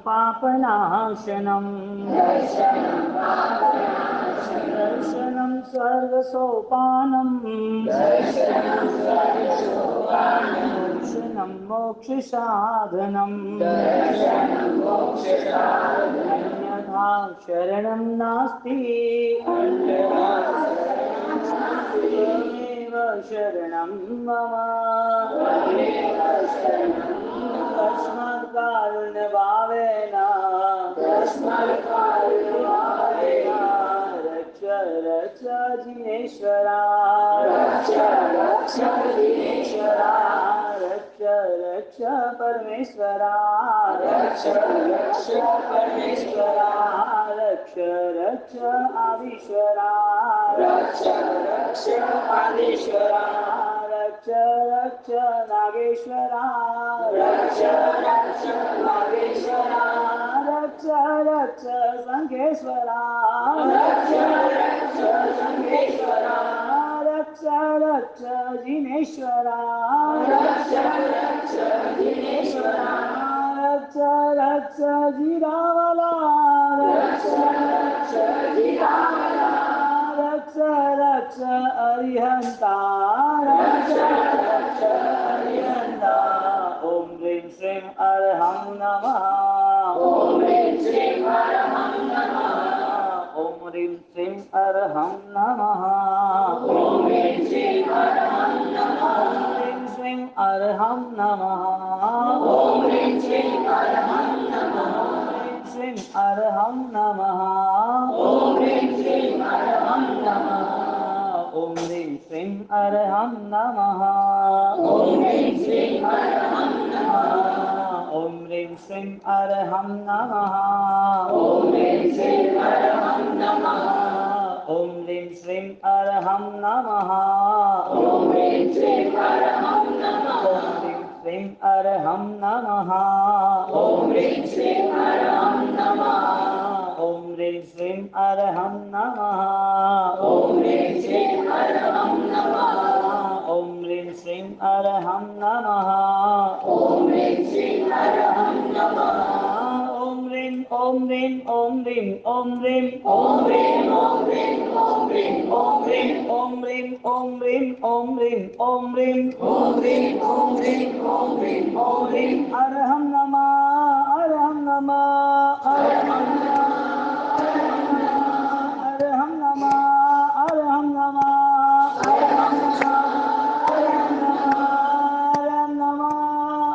पापनाशनम् दर्शनं स्वर्गसोपानम् दर्शनं मोक्षसाधनम् अन्यथा शरणं नास्ति त्वमेव शरणं मम तस्मात् कारुण्यभावेन रक्ष रक्ष जिनेश्वरा रक्ष रक्ष परमेश्वरा रक्ष रक्ष आदिश्वरा रक्ष रक्ष नागेश्वरा रक्ष रक्ष संकेश्वरा रक्ष रक्ष जिनेश्वरा रक्ष रक्ष जीरावला रक्ष रक्ष अरिहंता ओम ह्रीं श्रीं अरहं नमः ओम ह्रीं श्रीं अरहं नमः ओम ह्रीं श्रीं अरहं नमः ओम ह्रीं श्रीं अरहं नमः ह्रीं श्रीं अरहं नमः ओम ह्रीं श्रीं अरहं नमः ह्रीं श्रीं अरहं नमः ओम ह्रीं श्रीं अरहं नमः ओम ह्रीं श्रीं अरहं नमः ओम ह्रीं श्रीं अरहं नमः ओम ह्रीं श्रीं अरहं नमः ओम ह्रीं श्रीं अरहं नमः ओम ह्रीं श्रीं अरहं नमः ओम ह्रीं श्रीं अरहं नमः ओम ह्रीं श्रीं अरहं नमः ओम ह्रीं श्रीं अरहं नमः ओम ह्रीं श्रीं अरहं नमः ओम ह्रीं श्रीं अरहं नमः ओम ह्रीं श्रीं अरहं नमः ओम ह्रीं ओम ह्रीं ओम ह्रीं ओम ह्रीं ओम ह्रीं ओम ह्रीं ओम ह्रीं ओम ह्रीं ओम ह्रीं ओम ह्रीं ओम ह्रीं ओम ह्रीं ओम ह्रीं ओम ह्रीं ओम ह्रीं ओम ह्रीं अरहं नमः अरहं नमः अरहं नमः अरहं नमः अरहं नमः अरहं नमः अरहं नमः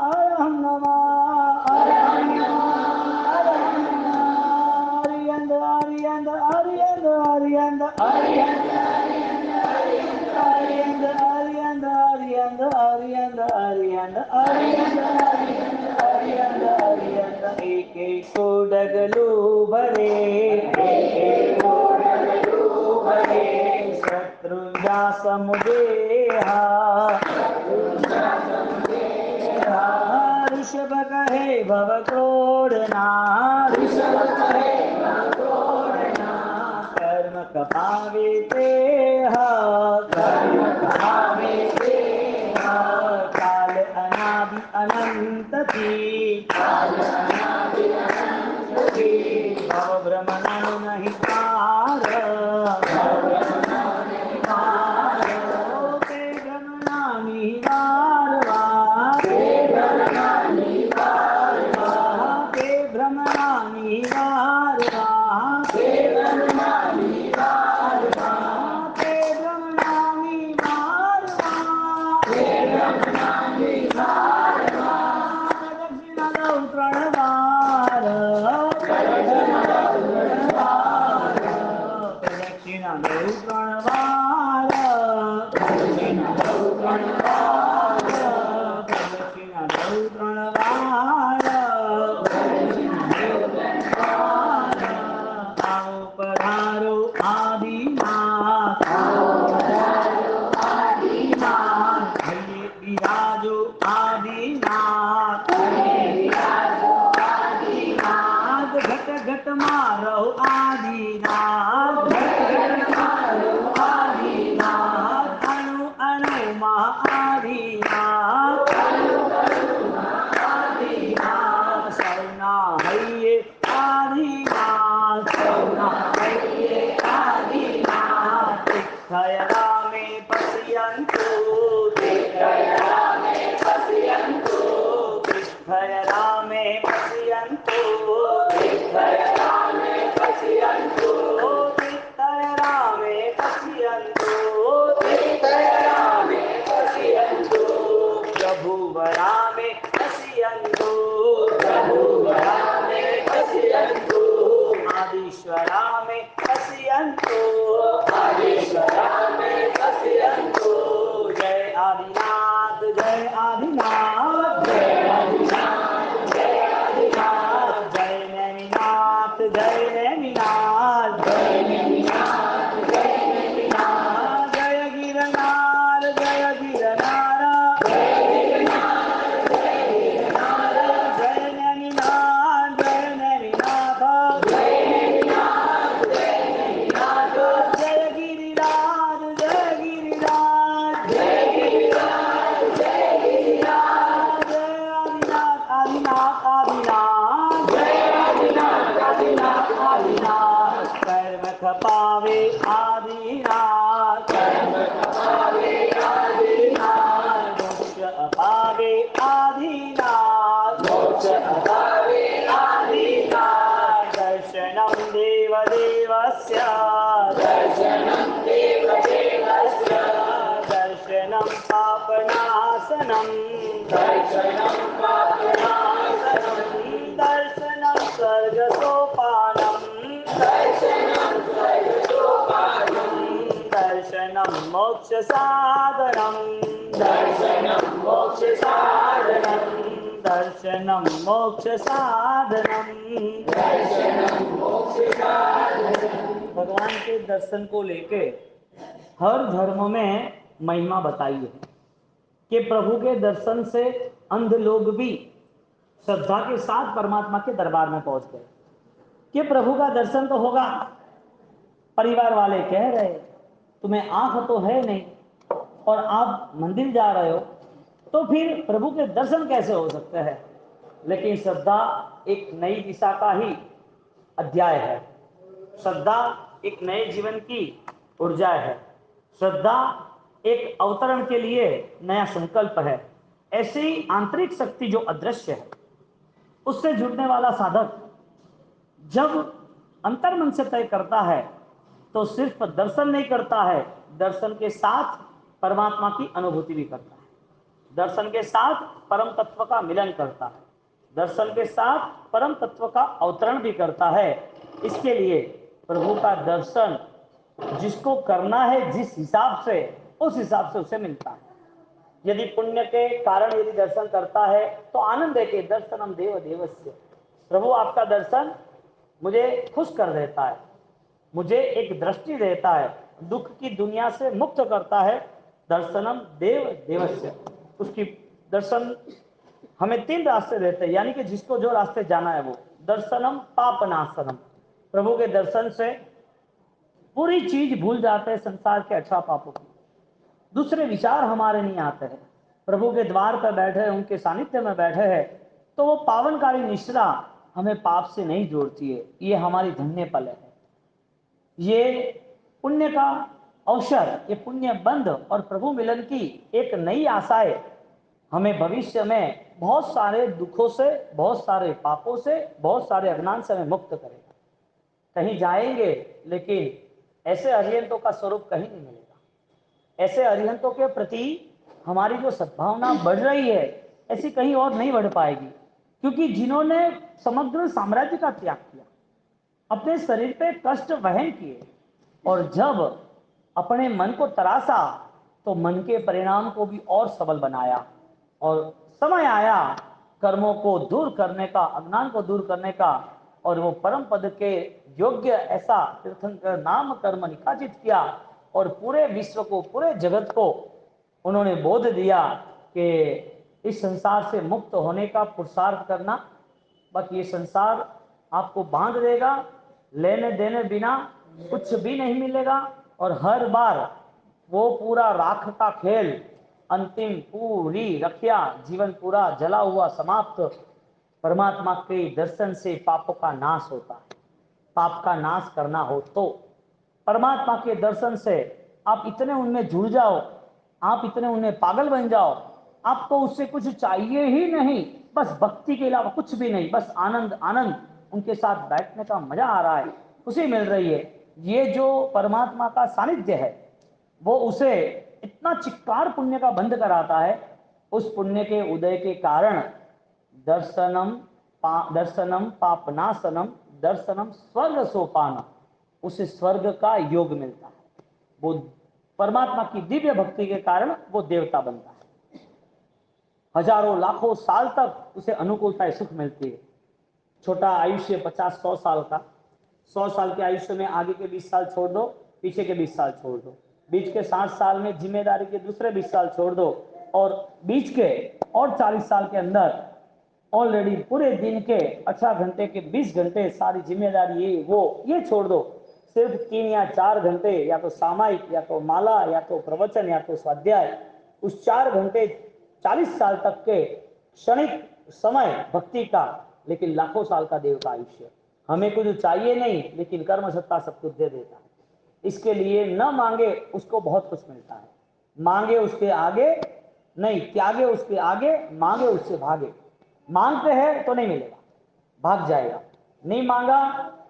अरहं नमः अरहं नमः एक एक को डगलू भरे, शत्रुंजा समुदेहा, ऋषभ कहे भव क्रोड़ना, कर्म कपावे ते, काल अनादि अनंत थी, भव भ्रमण नहीं पार, ते भ्रमणानि वार वार, ते भ्रमणानि वार वार, ते भ्रमणानि वार वार, दक्षिण दौ प्रणवार, दक्षिण दौ प्रणवार, दक्षिण दौ प्रणवार, आओ पधारो आदिनाथ, भैये विराजो आदिनाथ, घट घट मारो आदिनाथ, अणु अणु मा आदिनाथ, सौना हइये आदिनाथ, तीर्थयरा में पश्यन्तु, तीर्थयरा में पश्यन्तु, प्रभु वरा में पश्यन्तु, आदिश्वरा में पश्यन्तु, जय आदिनाथ, जय आदिनाथ, जय नैमिनाथ, जय नैमिनाथ, जय गिरनार, जय गिरनार, जय नैमिनाथ, जय नैमिनाथ, जय गिरिराज, जय गिरिराज, जय आदिनाथ, आदिनाथ, आदिनाथ, कर्म खपावे आदिनाथ, मोक्ष अपावे आदिनाथ, दर्शनं देवदेवस्य, दर्शनं पापनाशनं, दर्शनं स्वर्गसोपानं, दर्शनं मोक्षसाधनं, दर्शनं मोक्षसाधनं। भगवान के दर्शन को लेके हर धर्म में महिमा बताई है कि प्रभु के दर्शन से अंध लोग भी श्रद्धा के साथ परमात्मा के दरबार में पहुंच गए कि प्रभु का दर्शन तो होगा। परिवार वाले कह रहे तुम्हें आंख तो है नहीं और आप मंदिर जा रहे हो तो फिर प्रभु के दर्शन कैसे हो सकते हैं। लेकिन श्रद्धा एक नई दिशा का ही अध्याय है। श्रद्धा एक नए जीवन की ऊर्जा है। श्रद्धा एक अवतरण के लिए नया संकल्प है। ऐसी आंतरिक शक्ति जो अदृश्य है उससे जुड़ने वाला साधक जब अंतर्मन से तय करता है तो सिर्फ दर्शन नहीं करता है, दर्शन के साथ परमात्मा की अनुभूति भी करता है, दर्शन के साथ परम तत्व का मिलन करता है, दर्शन के साथ परम तत्व का अवतरण भी करता है। इसके लिए प्रभु का दर्शन जिसको करना है जिस हिसाब से उस हिसाब से उसे मिलता है। यदि पुण्य के कारण यदि दर्शन करता है तो आनंद है कि दर्शनम देव देवस्य, प्रभु आपका दर्शन मुझे खुश कर देता है, मुझे एक दृष्टि देता है, दुख की दुनिया से मुक्त करता है। दर्शनम देव देवस्य, उसकी दर्शन हमें 3 रास्ते देते हैं, यानी कि जिसको जो रास्ते जाना है वो। दर्शनम पापनाशनम, प्रभु के दर्शन से पूरी चीज भूल जाते हैं संसार के 18 पापों की, दूसरे विचार हमारे नहीं आते हैं। प्रभु के द्वार पर बैठे हैं, उनके सानिध्य में बैठे हैं, तो वो पावनकारी निश्रा हमें पाप से नहीं जोड़ती है। ये हमारी धन्य पल है, ये पुण्य का अवसर, ये पुण्य बंध और प्रभु मिलन की एक नई आशाएं हमें भविष्य में बहुत सारे दुखों से, बहुत सारे पापों से, बहुत सारे अज्ञान से हमें मुक्त करेगा। कहीं जाएंगे लेकिन ऐसे अरिहंतों का स्वरूप कहीं नहीं मिलेगा। ऐसे अरिहंतों के प्रति हमारी जो सद्भावना बढ़ रही है ऐसी कहीं और नहीं बढ़ पाएगी, क्योंकि जिन्होंने समग्र साम्राज्य का त्याग किया, अपने शरीर पे कष्ट वहन किए, और जब अपने मन को तरासा तो मन के परिणाम को भी और सबल बनाया, और समय आया कर्मों को दूर करने का, अज्ञान को दूर करने का, और वो परम पद के योग्य ऐसा तीर्थंकर नाम कर्म निकाचित किया, और पूरे विश्व को, पूरे जगत को उन्होंने बोध दिया कि इस संसार से मुक्त होने का पुरुषार्थ करना, बाकी ये संसार आपको बांध देगा, लेने देने बिना कुछ भी नहीं मिलेगा, और हर बार वो पूरा राख का खेल, अंतिम पूरी रखिया, जीवन पूरा जला हुआ समाप्त। परमात्मा के दर्शन से पापों का नाश होता है। पाप का नाश करना हो तो परमात्मा के दर्शन से आप इतने उनमें जुड़ जाओ, आप इतने उनमें पागल बन जाओ, आपको उससे कुछ चाहिए ही नहीं, बस भक्ति के अलावा कुछ भी नहीं, बस आनंद आनंद, उनके साथ बैठने का मजा आ रहा है, खुशी मिल रही है। ये जो परमात्मा का सानिध्य है वो उसे इतना चिक्कार पुण्य का बंध कराता है। उस पुण्य के उदय के कारण दर्शनम पापनाशनम, दर्शनम स्वर्ग सोपानम, उसे स्वर्ग का योग मिलता है। वो परमात्मा की दिव्य भक्ति के कारण वो देवता बनता है। हजारों लाखों साल तक उसे अनुकूलता सुख मिलती है। छोटा आयुष्य 50-100 साल का, 100 साल के आयुष्य में आगे के 20 साल छोड़ दो, पीछे के 20 साल छोड़ दो, बीच के 60 साल में जिम्मेदारी के दूसरे 20 साल छोड़ दो, और बीच के और 40 साल के अंदर ऑलरेडी पूरे दिन के 18 घंटे के 20 घंटे सारी जिम्मेदारी ये छोड़ दो, सिर्फ 3 या 4 घंटे या तो सामायिक, या तो माला, या तो प्रवचन, या तो स्वाध्याय, उस 4 घंटे 40 साल तक के क्षणिक समय भक्ति का, लेकिन लाखों साल का देव का आयुष्य। हमें कुछ चाहिए नहीं, लेकिन कर्म सत्ता सब कुछ दे देता है। इसके लिए न मांगे उसको बहुत कुछ मिलता है, मांगे उसके आगे नहीं, त्यागे उसके आगे, मांगे उससे भागे। मांगते हैं तो नहीं मिलेगा, भाग जाएगा, नहीं मांगा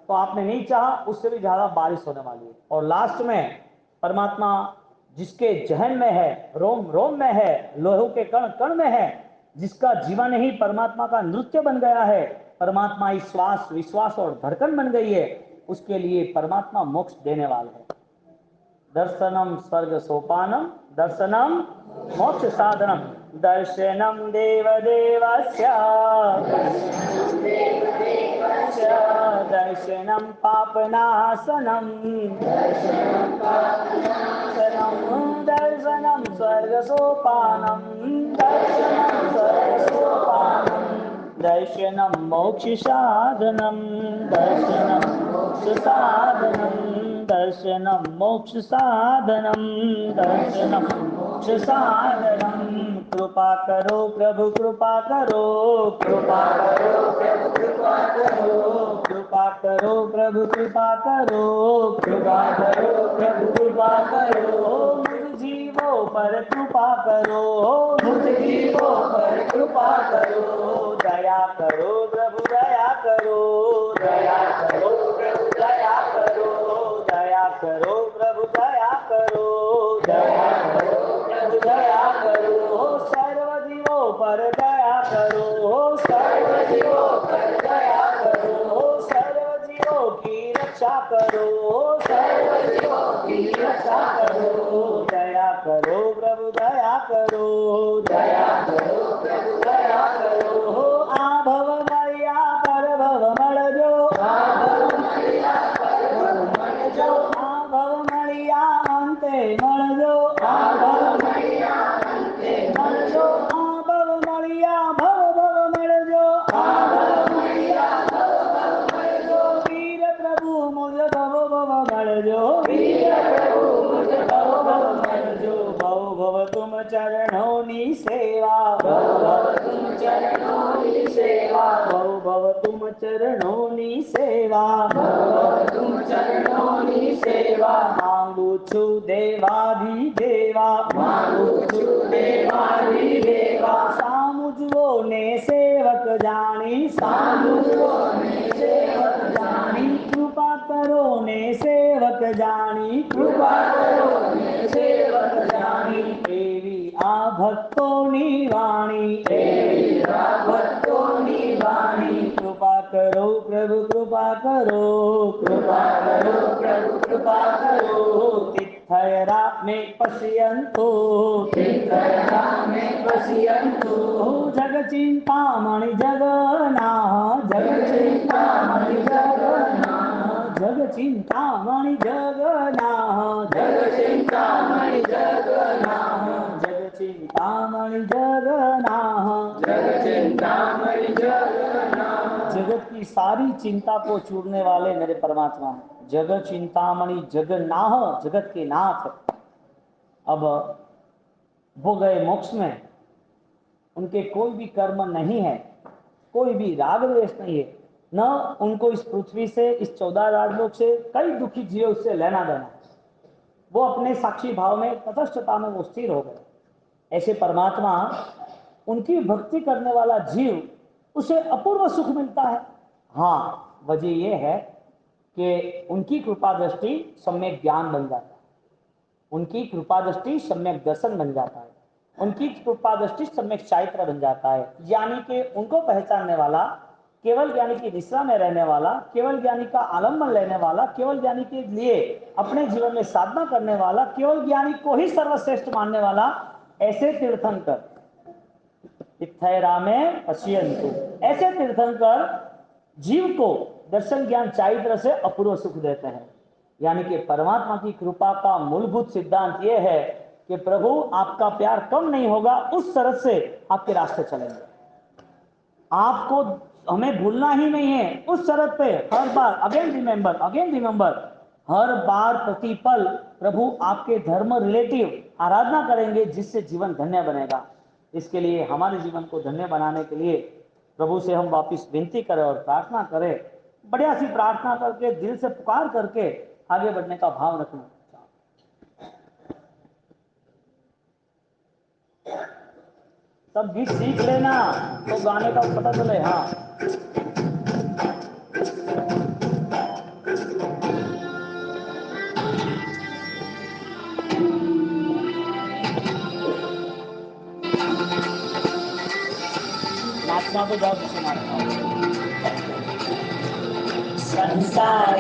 तो आपने नहीं चाहा, उससे भी ज्यादा बारिश होने वाली है। और लास्ट में परमात्मा जिसके जहन में है, रोम रोम में है, लोहू के कण कण में है, जिसका जीवन ही परमात्मा का नृत्य बन गया है, परमात्मा ही श्वास विश्वास और धड़कन बन गई है, उसके लिए परमात्मा मोक्ष देने वाला है। दर्शनम स्वर्ग सोपानम, दर्शनम मोक्ष साधनम, दर्शनम देव देवस्य, दर्शनम पापनाशनम, दर्शनम स्वर्ग सोपानम, दर्शनम स्वर्ग सोपानम, दर्शनम मोक्ष साधनम, दर्शनम मोक्ष साधनम, दर्शनम मोक्ष साधनम, दर्शनम मोक्ष साधनम। कृपा करो प्रभु कृपा करो, कृपा करो प्रभु कृपा करो, कृपा करो प्रभु कृपा करो, कृपा करो प्रभु कृपा करो, मुझ जीवों पर कृपा करो, मुझ जीवों पर कृपा करो, दया करो प्रभु दया करो, दया करो प्रभु दया करो, दया करो प्रभु दया करो, दया करो प्रभु दया करो, सर्व जीवों पर दया करो, सर्व जीवों पर दया करो, सर्व जीवों की रक्षा करो, सर्व जीवों की रक्षा करो, दया करो प्रभु दया करो, ભવ તુમ ચરણોની સેવા, તુમ ચરણોની સેવા, માંગુ છું દેવાધિદેવા, માંગુ છું દેવાધિદેવા, સામુજવો ને સેવક જાણી, સામુજવો ને સેવક જાણી, કૃપા કરો ને સેવક જાણી, કૃપા કરો ને સેવક જાણી, એવી આ ભક્તોની વાણી, એવી આ ભક્તોની વાણી, કૃપા કરો પ્રભુ કૃપા કરો, કૃપા કરો પ્રભુ કૃપા કરો, તિથયરા મે પશ્યંતુ, તીર્થયા મે પશ્યંતુ, જગચિંતામણિ જગન્નાથ, જગચિંતામણિ જગન્નાથ, જગચિંતામણિ જગન્નાથ, જગચિંતામણિ જગન્નાથ, जगचिंतामणि जगन्नाथ, जगचिंतामणि जगन्नाथ, जगत की सारी चिंता को छूटने वाले मेरे परमात्मा जगत चिंतामणि जगन्नाथ, जगत के नाथ। अब वो गए मोक्ष में, उनके कोई भी कर्म नहीं है, कोई भी राग द्वेष नहीं है, न उनको इस पृथ्वी से, इस 14 राजलोक से, कई दुखी जीव से लेना देना। वो अपने साक्षी भाव में, तटस्थता में वो स्थिर हो गए। ऐसे परमात्मा, उनकी भक्ति करने वाला जीव, उसे अपूर्व सुख मिलता है। हाँ, वजह यह है कि उनकी कृपा दृष्टि सम्यक ज्ञान बन जाता है, उनकी कृपा दृष्टि सम्यक दर्शन बन जाता है, उनकी कृपा दृष्टि सम्यक चारित्र बन जाता है। यानी कि उनको पहचानने वाला, केवल ज्ञानी की निष्ठा में रहने वाला, केवल ज्ञानी का आलम्बन लेने वाला, केवल ज्ञानी के लिए अपने जीवन में साधना करने वाला, केवल ज्ञानी को ही सर्वश्रेष्ठ मानने वाला, ऐसे तीर्थंकर इत्थैरामे पश्यन्तु, ऐसे तीर्थंकर जीव को दर्शन ज्ञान चारित्र से अपूर्व सुख देते हैं। यानी कि परमात्मा की कृपा का मूलभूत सिद्धांत यह है कि प्रभु आपका प्यार कम नहीं होगा, उस शरत से आपके रास्ते चलेंगे। आपको हमें भूलना ही नहीं है, उस शरत पे हर बार अगेन रिमेंबर, हर बार प्रतिपल प्रभु आपके धर्म रिलेटिव आराधना करेंगे, जिससे जीवन धन्य बनेगा। इसके लिए हमारे जीवन को धन्य बनाने के लिए प्रभु से हम वापिस विनती करें और प्रार्थना करें, बढ़िया सी प्रार्थना करके, दिल से पुकार करके आगे बढ़ने का भाव रखना। सब गीत सीख लेना तो गाने का पता चले। हाँ, नाचना तो जाओ, किसी नाचना संसार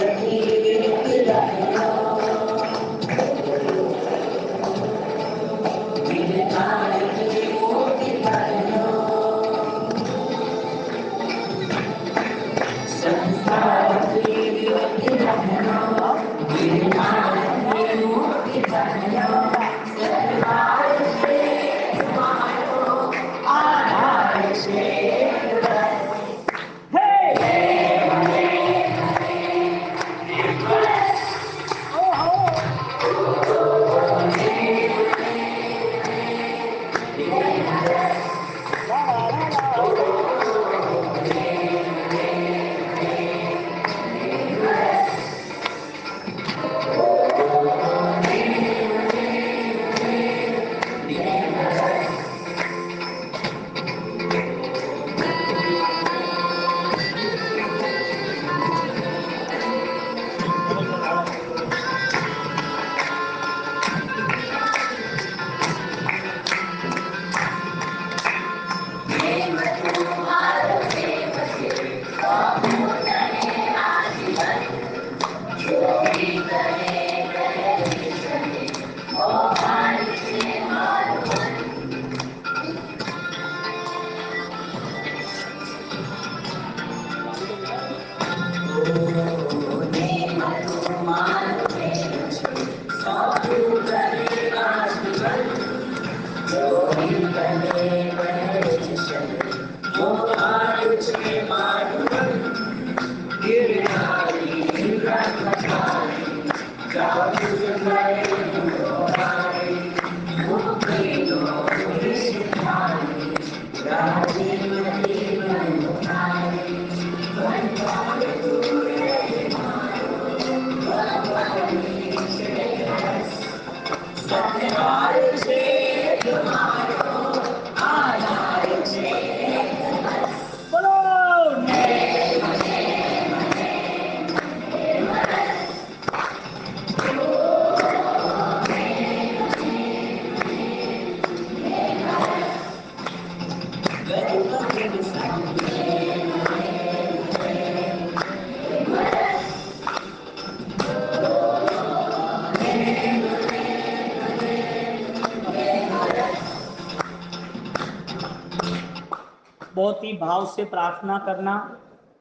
बहुत ही भाव से प्रार्थना करना,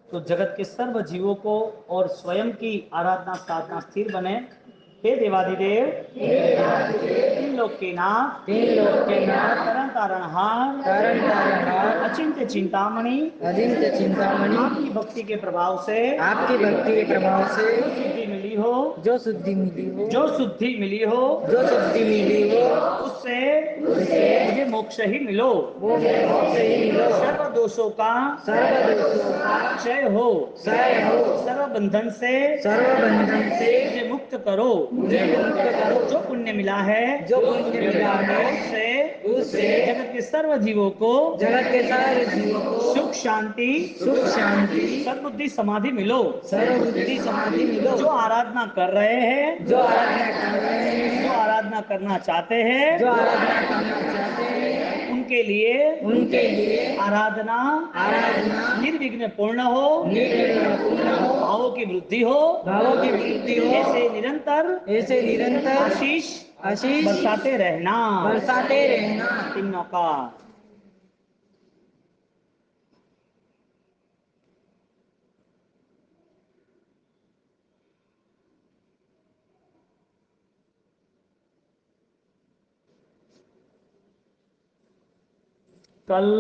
तो जगत के सर्व जीवों को और स्वयं की आराधना साधना स्थिर बने। हे देवाधिदेव, तीन लोक के नाथ, तरण तारणहार, अचिंत्य चिंतामणि, आपकी भक्ति के प्रभाव से आपकी भक्ति के प्रभाव से शुद्धि मिली हो, जो शुद्धि मिली हो, जो शुद्धि मिली हो, जो शुद्धि मिली हो, उससे मुझे मोक्ष ही मिलो, वो मोक्ष ही मिलो। सर्व दोषों का क्षय हो, सर्व बंधन से मुझे मुक्त करो, जो पुण्य मिला है जो पुण्य मिला है उससे जगत के सर्व जीवों को सुख शांति सद्बुद्धि समाधि मिलो, सर्वबुद्धि समाधि मिलो। जो आराधना कर रहे हैं, जो आराधना करना चाहते हैं, उनके लिए आराधना निर्विघ्न पूर्ण हो, भावों की वृद्धि हो, ऐसे निरंतर आशीष बरसाते रहना। तीनों का कल